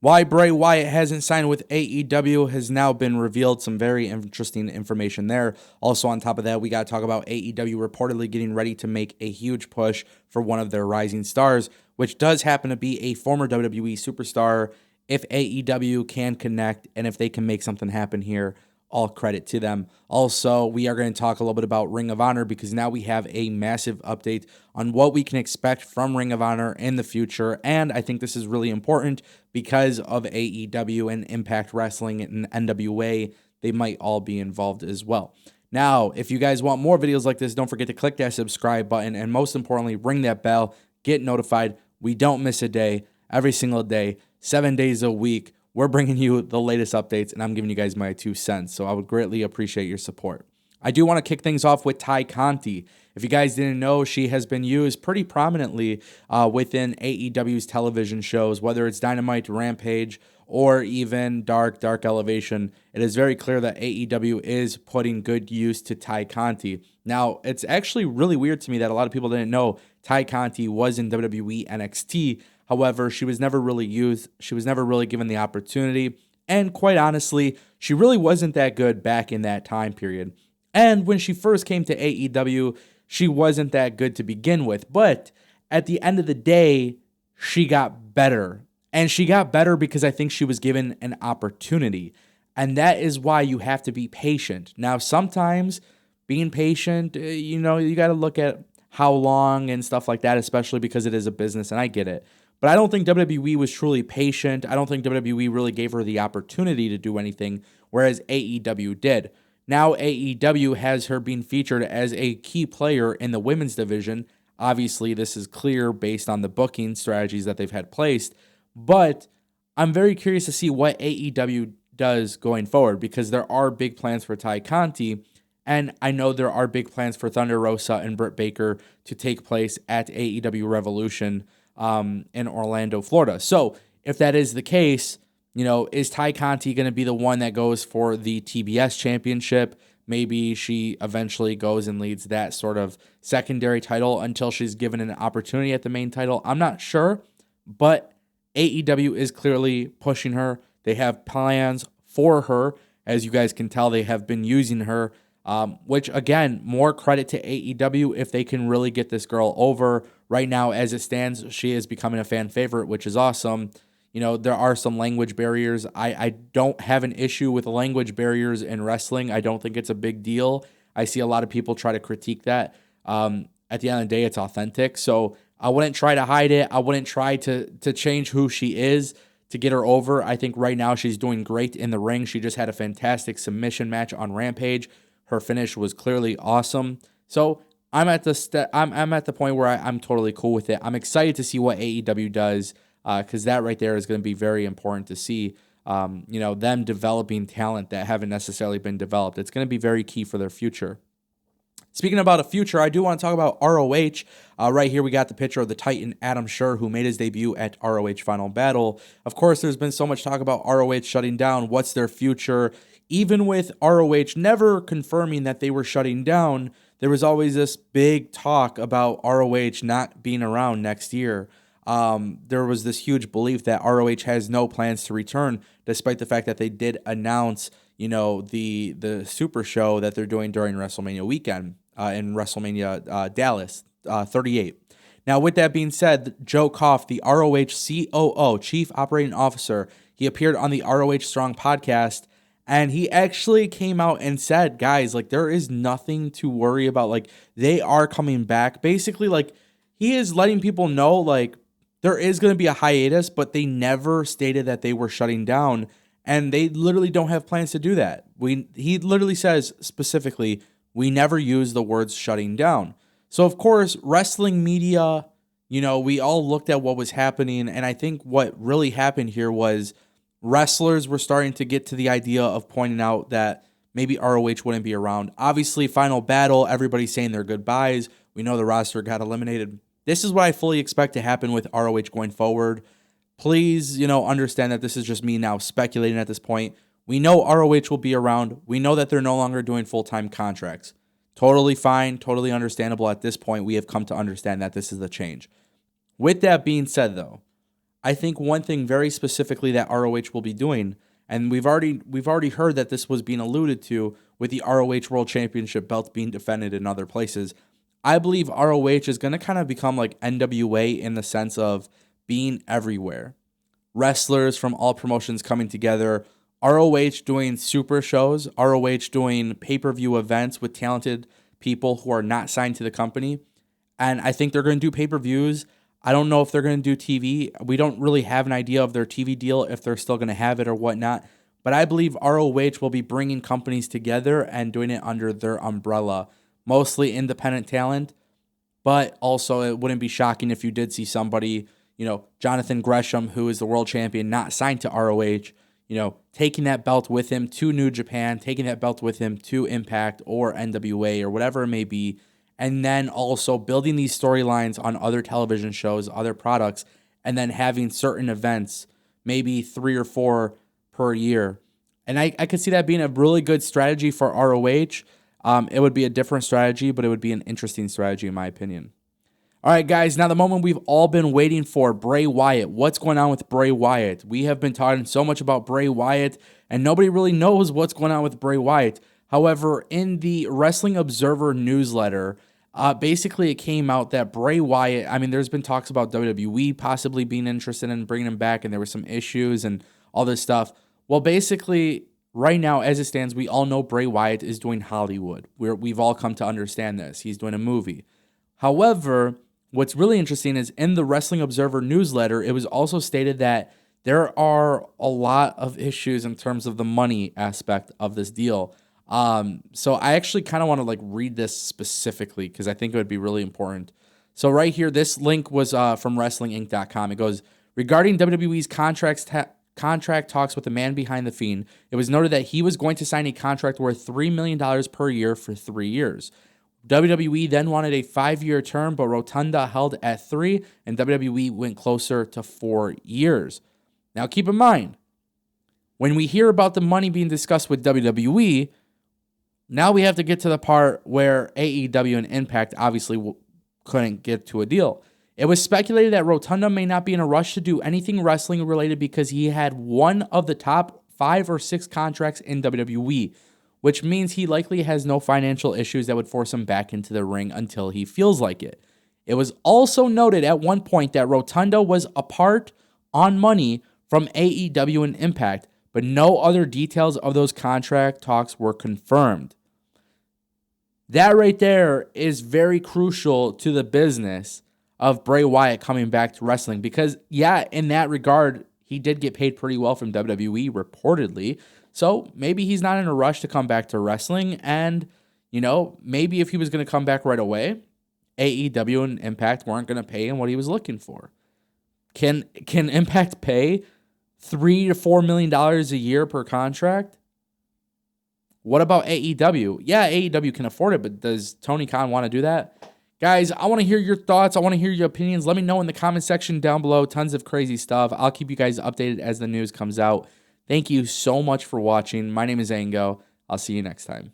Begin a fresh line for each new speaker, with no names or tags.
Why Bray Wyatt hasn't signed with AEW has now been revealed. Some very interesting information there. Also, on top of that, we got to talk about AEW reportedly getting ready to make a huge push for one of their rising stars, which does happen to be a former WWE superstar. If AEW can connect and if they can make something happen here, all credit to them. Also, we are going to talk a little bit about Ring of Honor because now we have a massive update on what we can expect from Ring of Honor in the future. And I think this is really important because of AEW and Impact Wrestling and NWA. They might all be involved as well. Now, if you guys want more videos like this, don't forget to click that subscribe button. And most importantly, ring that bell. Get notified. We don't miss a day. Every single day, 7 days a week. We're bringing you the latest updates, and I'm giving you guys my 2 cents, so I would greatly appreciate your support. I do want to kick things off with Tay Conti. If you guys didn't know, she has been used pretty prominently within AEW's television shows, whether it's Dynamite, Rampage, or even Dark Elevation. It is very clear that AEW is putting good use to Tay Conti. Now, it's actually really weird to me that a lot of people didn't know Tay Conti was in WWE NXT. However, she was never really used. She was never really given the opportunity. And quite honestly, she really wasn't that good back in that time period. And when she first came to AEW, she wasn't that good to begin with. But at the end of the day, she got better. And she got better because I think she was given an opportunity. And that is why you have to be patient. Now, sometimes being patient, you got to look at how long and stuff like that, especially because it is a business, and I get it. But I don't think WWE was truly patient. I don't think WWE really gave her the opportunity to do anything, whereas AEW did. Now AEW has her being featured as a key player in the women's division. Obviously, this is clear based on the booking strategies that they've had placed. But I'm very curious to see what AEW does going forward because there are big plans for Tay Conti. And I know there are big plans for Thunder Rosa and Britt Baker to take place at AEW Revolution in Orlando, Florida. So if that is the case, is Tay Conti going to be the one that goes for the TBS championship? Maybe she eventually goes and leads that sort of secondary title until she's given an opportunity at the main title. I'm not sure, but AEW is clearly pushing her. They have plans for her. As you guys can tell, they have been using her, which, again, more credit to AEW if they can really get this girl over. Right now, as it stands, she is becoming a fan favorite, which is awesome. There are some language barriers. I don't have an issue with language barriers in wrestling. I don't think it's a big deal. I see a lot of people try to critique that. At the end of the day, it's authentic. So I wouldn't try to hide it. I wouldn't try to change who she is to get her over. I think right now she's doing great in the ring. She just had a fantastic submission match on Rampage. Her finish was clearly awesome. So I'm at the point where I'm totally cool with it. I'm excited to see what AEW does because that right there is going to be very important to see. Them developing talent that haven't necessarily been developed. It's going to be very key for their future. Speaking about a future, I do want to talk about ROH. Right here, we got the picture of the Titan Adam Scherr, who made his debut at ROH Final Battle. Of course, there's been so much talk about ROH shutting down. What's their future? Even with ROH never confirming that they were shutting down, there was always this big talk about ROH not being around next year. There was this huge belief that ROH has no plans to return, despite the fact that they did announce, the Super Show that they're doing during WrestleMania weekend in WrestleMania Dallas 38. Now, with that being said, Joe Koff, the ROH COO, Chief Operating Officer, he appeared on the ROH Strong podcast. And he actually came out and said, guys, there is nothing to worry about. They are coming back. Basically, he is letting people know, there is going to be a hiatus, but they never stated that they were shutting down. And they literally don't have plans to do that. He literally says specifically, we never use the words shutting down. So, of course, wrestling media, we all looked at what was happening. And I think what really happened here was wrestlers were starting to get to the idea of pointing out that maybe ROH wouldn't be around. Obviously, Final Battle, everybody's saying their goodbyes. We know the roster got eliminated. This is what I fully expect to happen with ROH going forward. Please, understand that this is just me now speculating at this point. We know ROH will be around. We know that they're no longer doing full-time contracts. Totally fine, totally understandable at this point. We have come to understand that this is the change. With that being said, though, I think one thing very specifically that ROH will be doing, and we've already heard that this was being alluded to with the ROH World Championship belt being defended in other places. I believe ROH is going to kind of become like NWA in the sense of being everywhere. Wrestlers from all promotions coming together, ROH doing super shows, ROH doing pay-per-view events with talented people who are not signed to the company. And I think they're going to do pay-per-views. I don't know if they're going to do TV. We don't really have an idea of their TV deal, if they're still going to have it or whatnot. But I believe ROH will be bringing companies together and doing it under their umbrella. Mostly independent talent, but also it wouldn't be shocking if you did see somebody, Jonathan Gresham, who is the world champion, not signed to ROH, taking that belt with him to New Japan, taking that belt with him to Impact or NWA or whatever it may be, and then also building these storylines on other television shows, other products, and then having certain events, maybe 3 or 4 per year. And I could see that being a really good strategy for ROH. It would be a different strategy, but it would be an interesting strategy in my opinion. All right, guys, now the moment we've all been waiting for, Bray Wyatt. What's going on with Bray Wyatt? We have been talking so much about Bray Wyatt, and nobody really knows what's going on with Bray Wyatt. However, in the Wrestling Observer newsletter, basically it came out that Bray Wyatt, there's been talks about WWE possibly being interested in bringing him back, and there were some issues and all this stuff. Well, basically, right now, as it stands, we all know Bray Wyatt is doing Hollywood. We've all come to understand this. He's doing a movie. However, what's really interesting is in the Wrestling Observer newsletter, it was also stated that there are a lot of issues in terms of the money aspect of this deal. So I actually kind of want to read this specifically because I think it would be really important. So right here, this link was from WrestlingInc.com. It goes, regarding WWE's contract talks with the man behind the Fiend, it was noted that he was going to sign a contract worth $3 million per year for 3 years. WWE then wanted a 5-year term, but Rotunda held at 3, and WWE went closer to 4 years. Now keep in mind, when we hear about the money being discussed with WWE, now we have to get to the part where AEW and Impact obviously couldn't get to a deal. It was speculated that Rotunda may not be in a rush to do anything wrestling related because he had one of the top 5 or 6 contracts in WWE, which means he likely has no financial issues that would force him back into the ring until he feels like it. It was also noted at one point that Rotunda was apart on money from AEW and Impact, but no other details of those contract talks were confirmed. That right there is very crucial to the business of Bray Wyatt coming back to wrestling because, yeah, in that regard, he did get paid pretty well from WWE, reportedly. So maybe he's not in a rush to come back to wrestling. And, maybe if he was going to come back right away, AEW and Impact weren't going to pay him what he was looking for. Can Impact pay $3 to $4 million a year per contract? What about AEW? Yeah, AEW can afford it, but does Tony Khan want to do that? Guys, I want to hear your thoughts. I want to hear your opinions. Let me know in the comment section down below. Tons of crazy stuff. I'll keep you guys updated as the news comes out. Thank you so much for watching. My name is Ango. I'll see you next time.